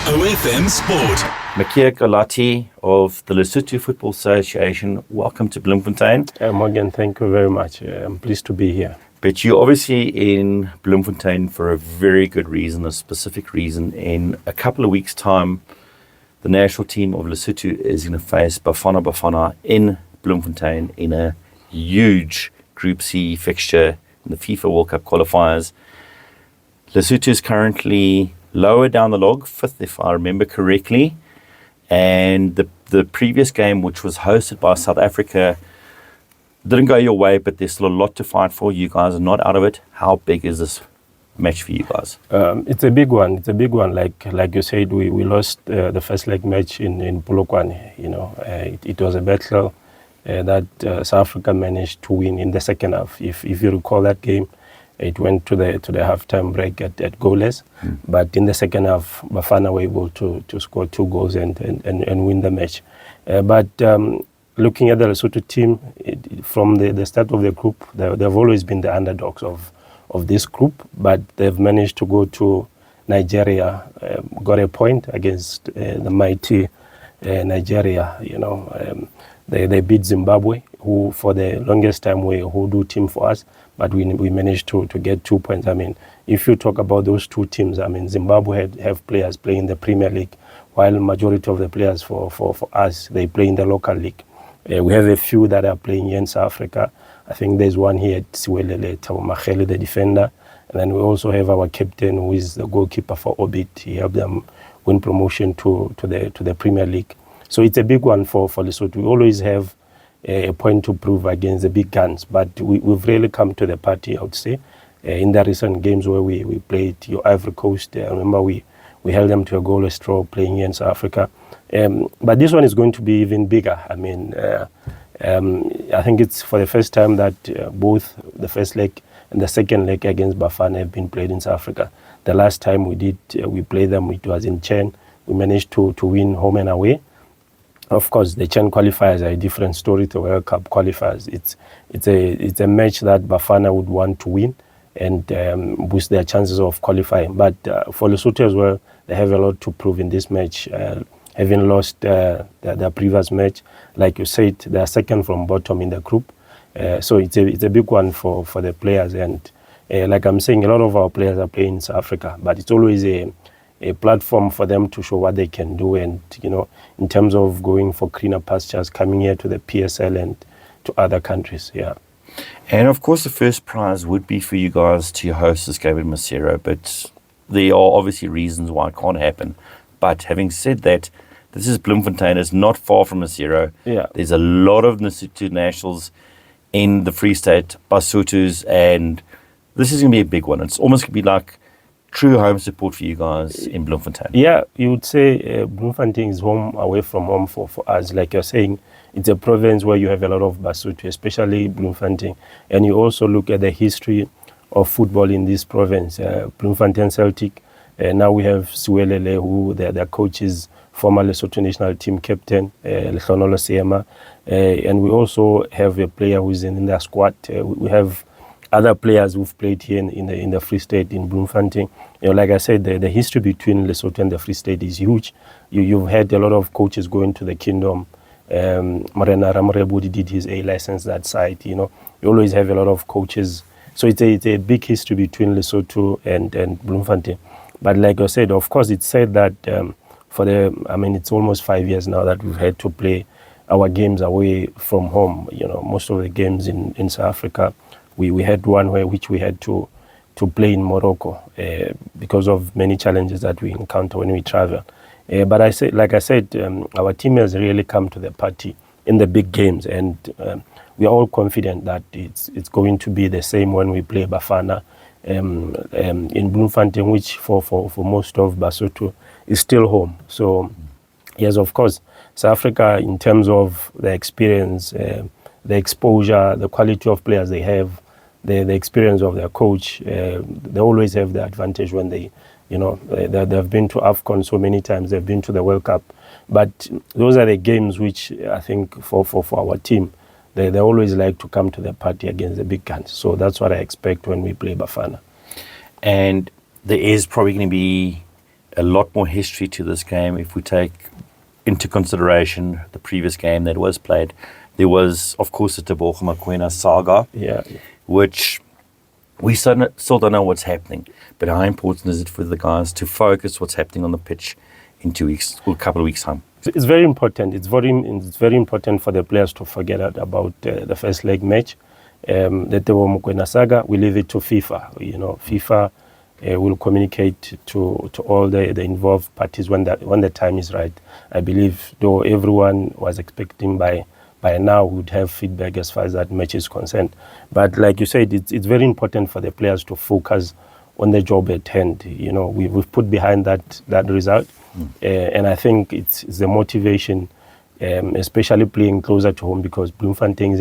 OFM Sport. Mikia Kalati of the Lesotho Football Association, welcome to Bloemfontein. Morgan, thank you very much. I'm pleased to be here. But you're obviously in Bloemfontein for a very good reason, a specific reason. In a couple of weeks' time, the national team of Lesotho is going to face Bafana Bafana in Bloemfontein in a huge Group C fixture in the FIFA World Cup qualifiers. Lesotho is currently lower down the log, fifth if I remember correctly. And the previous game, which was hosted by South Africa, didn't go your way, but there's still a lot to fight for. You guys are not out of it. How big is this match for you guys? It's a big one. It's a big one. Like you said, we lost the first leg match in Polokwane. It was a battle that South Africa managed to win in the second half. If you recall that game, it went to the halftime break at goalless. But in the second half, Bafana were able to score 2 goals and win the match. But looking at the Lesotho team, from the start of the group, they've always been the underdogs of this group, but they've managed to go to Nigeria, got a point against the mighty Nigeria. They beat Zimbabwe, who for the longest time were a hoodoo team for us, but we managed to get 2 points. I mean, if you talk about those two teams, I mean, Zimbabwe have players playing in the Premier League, while majority of the players for us, they play in the local league. We have a few that are playing here in South Africa. I think there's one here at Siwelele, Tawamachele, the defender. And then we also have our captain, who is the goalkeeper for Orbit. He helped them win promotion to the Premier League. So it's a big one for Lesotho. We always have a point to prove against the big guns, but we've really come to the party, I would say. In the recent games where we played your Ivory Coast, I remember we held them to a goalless draw playing here in South Africa. But this one is going to be even bigger. I mean, I think it's for the first time that both the first leg and the second leg against Bafana have been played in South Africa. The last time we played them, it was in Chen. We managed to win home and away. Of course, the Chen qualifiers are a different story to World Cup qualifiers. It's a match that Bafana would want to win and boost their chances of qualifying. But for Lesotho as well, they have a lot to prove in this match. Having lost their previous match, like you said, they are second from bottom in the group. So it's a big one for the players. And like I'm saying, a lot of our players are playing in South Africa, but it's always a platform for them to show what they can do. And, in terms of going for greener pastures, coming here to the PSL and to other countries, yeah. And of course, the first prize would be for you guys to host this game in Maseru, but there are obviously reasons why it can't happen. But having said that, this is Bloemfontein. It's not far from Maseru. Yeah. There's a lot of Lesotho nationals in the Free State, Basothos, and this is going to be a big one. It's almost going to be like true home support for you guys in Bloemfontein. Yeah, you would say Bloemfontein is home away from home for us. Like you're saying, it's a province where you have a lot of Basotho, especially Bloemfontein. And you also look at the history of football in this province. Bloemfontein Celtic, now we have Siwelele, who their coach is former Lesotho national team captain, Lehlonolo Seema. And we also have a player who's in their squad. We have other players who've played here in the Free State in Bloemfontein. Like I said, the history between Lesotho and the Free State is huge. You've had a lot of coaches going to the kingdom. Morena Ramorebudi did his A license that side. You always have a lot of coaches. So it's a big history between Lesotho and Bloemfontein. But like I said, of course, it's said that it's almost 5 years now that we've had to play our games away from home. Most of the games in South Africa, we had one which we had to play in Morocco because of many challenges that we encounter when we travel. But like I said, our team has really come to the party in the big games, and we are all confident that it's going to be the same when we play Bafana in Bloemfontein, which for most of Basotho is still home. So yes, of course, South Africa, in terms of the experience, the exposure, the quality of players they have, the experience of their coach, they always have the advantage when they've been to AFCON so many times, they've been to the World Cup. But those are the games which I think for our team, they always like to come to the party against the big guns. So that's what I expect when we play Bafana. And there is probably going to be a lot more history to this game. If we take into consideration the previous game that was played, there was, of course, the Tebogo Mokoena saga, which we still don't know what's happening. But how important is it for the guys to focus what's happening on the pitch in 2 weeks or a couple of weeks' time? It's very important. It's very important for the players to forget about the first leg match. The Tebogo Mokoena saga, we leave it to FIFA. FIFA will communicate to all the involved parties when the time is right. I believe, though everyone was expecting by now we would have feedback as far as that match is concerned. But like you said, it's very important for the players to focus on the job at hand. We've put behind that result, and I think it's the motivation, especially playing closer to home, because Bloemfontein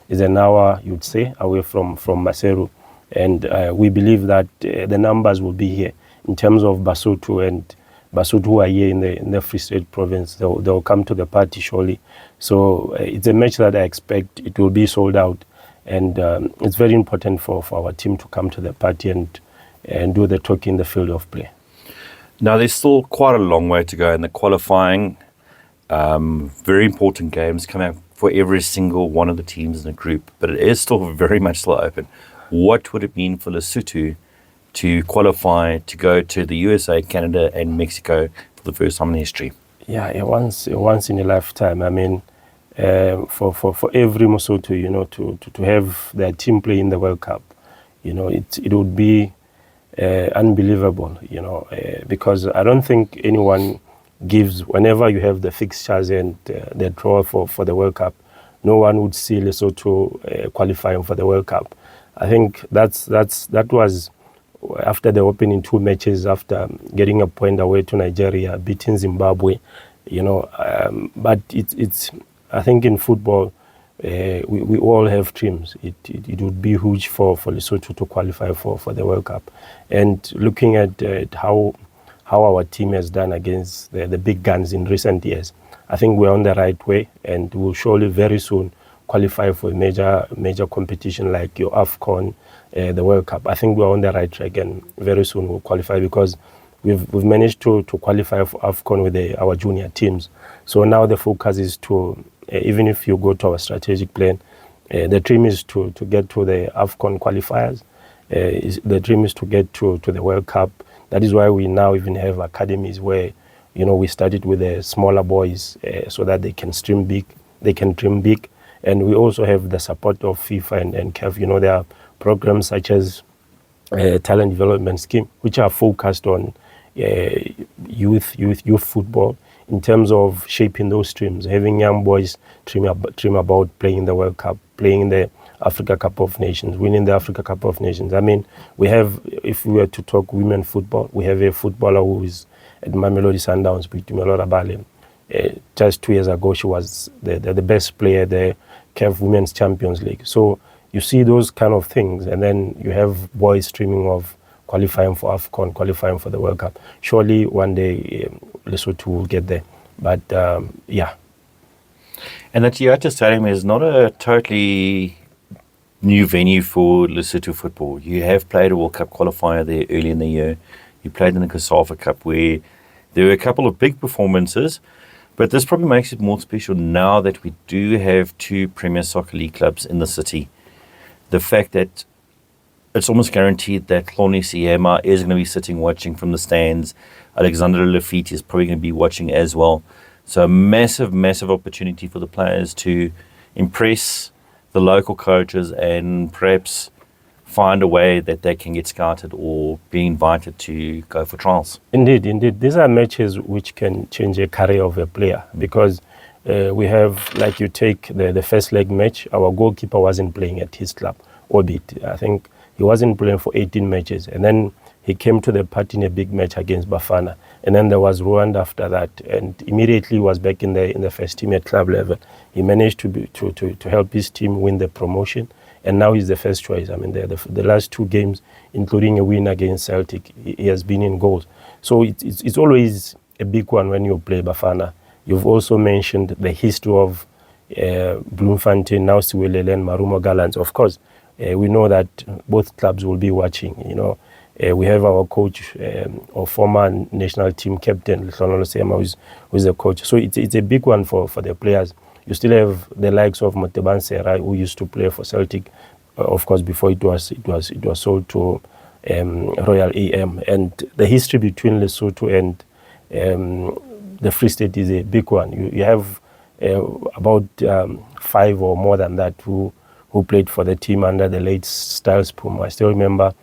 is an hour, you'd say, away from Maseru. And we believe that the numbers will be here in terms of Basotho, and Basotho who are here in the Free State province. They'll come to the party surely. So it's a match that I expect it will be sold out, and it's very important for our team to come to the party and do the talk in the field of play. Now, there's still quite a long way to go in the qualifying. Very important games coming up for every single one of the teams in the group, but it is still very much still open. What would it mean for Lesotho to qualify to go to the USA, Canada, and Mexico for the first time in history? Yeah, once in a lifetime. I mean, for every Mosotho, to have their team play in the World Cup, it would be unbelievable, because I don't think anyone gives, whenever you have the fixtures and the draw for the World Cup, no one would see Lesotho qualifying for the World Cup. I think that was after the opening 2 matches, after getting a point away to Nigeria, beating Zimbabwe, but it's I think in football we all have dreams. It would be huge for Lesotho to qualify for the World Cup. And looking at how our team has done against the big guns in recent years, I think we're on the right way, and we'll surely very soon qualify for a major competition like your AFCON, the World Cup. I think we're on the right track, and very soon we'll qualify, because we've managed to qualify for AFCON with our junior teams. So now the focus is to, even if you go to our strategic plan, the dream is to get to the AFCON qualifiers. The dream is to get to the World Cup. That is why we now even have academies where, we started with the smaller boys so that they can dream big. And we also have the support of FIFA and CAF. There are programs such as Talent Development Scheme, which are focused on youth football in terms of shaping those dreams, having young boys dream about playing the World Cup, playing the Africa Cup of Nations, winning the Africa Cup of Nations. I mean, we have, if we were to talk women football, we have a footballer who is at Mamelodi Sundowns, Tumelo Rabale. Just 2 years ago, she was the best player at the CAF Women's Champions League. So you see those kind of things, and then you have boys dreaming of qualifying for AFCON, qualifying for the World Cup. Surely one day Lesotho will get there. But yeah. And the Toyota Stadium is not a totally new venue for Lesotho football. You have played a World Cup qualifier there early in the year. You played in the COSAFA Cup, where there were a couple of big performances. But this probably makes it more special now that we do have 2 Premier Soccer League clubs in the city. The fact that it's almost guaranteed that Hloni Siyema is going to be sitting watching from the stands. Alexander Lafitte is probably going to be watching as well. So a massive, massive opportunity for the players to impress the local coaches and perhaps find a way that they can get scouted or be invited to go for trials. Indeed. These are matches which can change a career of a player, because we have, like you take the first leg match, our goalkeeper wasn't playing at his club, albeit I think he wasn't playing for 18 matches. And then he came to the party in a big match against Bafana. And then there was Rwanda after that. And immediately was back in the first team at club level. He managed to help his team win the promotion. And now he's the first choice. I mean, the last 2 games, including a win against Celtic, he has been in goals. So it's always a big one when you play Bafana. You've also mentioned the history of Bloemfontein, now Siwelele and Marumo Gallants. Of course, we know that both clubs will be watching. We have our coach, or former national team captain, who's a coach. So it's a big one for the players. You still have the likes of Moteban Serai, who used to play for Celtic, of course, before it was sold to Royal AM. And the history between Lesotho and the Free State is a big one. You have about 5 or more than that who played for the team under the late Styles Puma. I still remember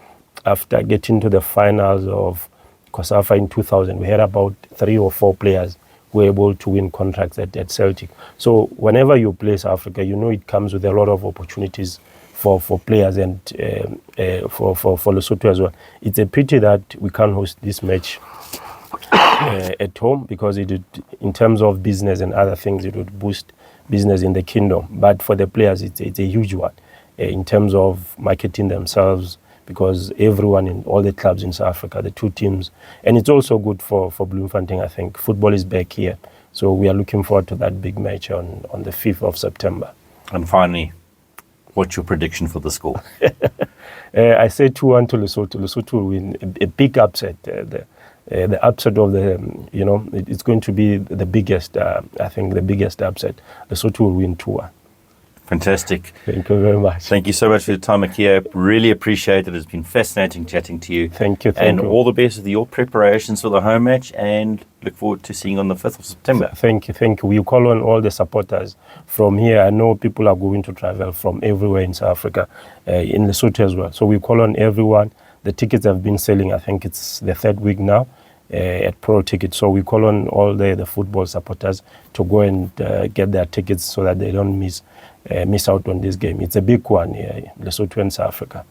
after getting to the finals of COSAFA in 2000, we had about 3 or 4 players who were able to win contracts at Celtic. So whenever you play South Africa, you know it comes with a lot of opportunities for players and for Lesotho as well. It's a pity that we can't host this match at home, because it would, in terms of business and other things, it would boost business in the kingdom. But for the players, it's a huge one in terms of marketing themselves, because everyone in all the clubs in South Africa, the 2 teams, and it's also good for Bloemfontein. I think football is back here, so we are looking forward to that big match on the 5th of September. And finally, what's your prediction for the score? I say 2-1 to Lesotho. Lesotho will win a big upset. The upset of it's going to be the biggest, I think the biggest upset. Lesotho will win 2-1. Fantastic. Thank you very much. Thank you so much for your time, Mikia. Really appreciate it. It's been fascinating chatting to you. Thank you. And all the best with your preparations for the home match, and look forward to seeing you on the 5th of September. Thank you. We call on all the supporters from here. I know people are going to travel from everywhere in South Africa, in Lesotho as well. So we call on everyone. The tickets have been selling. I think it's the 3rd week now at Pro Tickets. So we call on all the football supporters to go and get their tickets so that they don't miss out on this game. It's a big one, Lesotho and South Africa.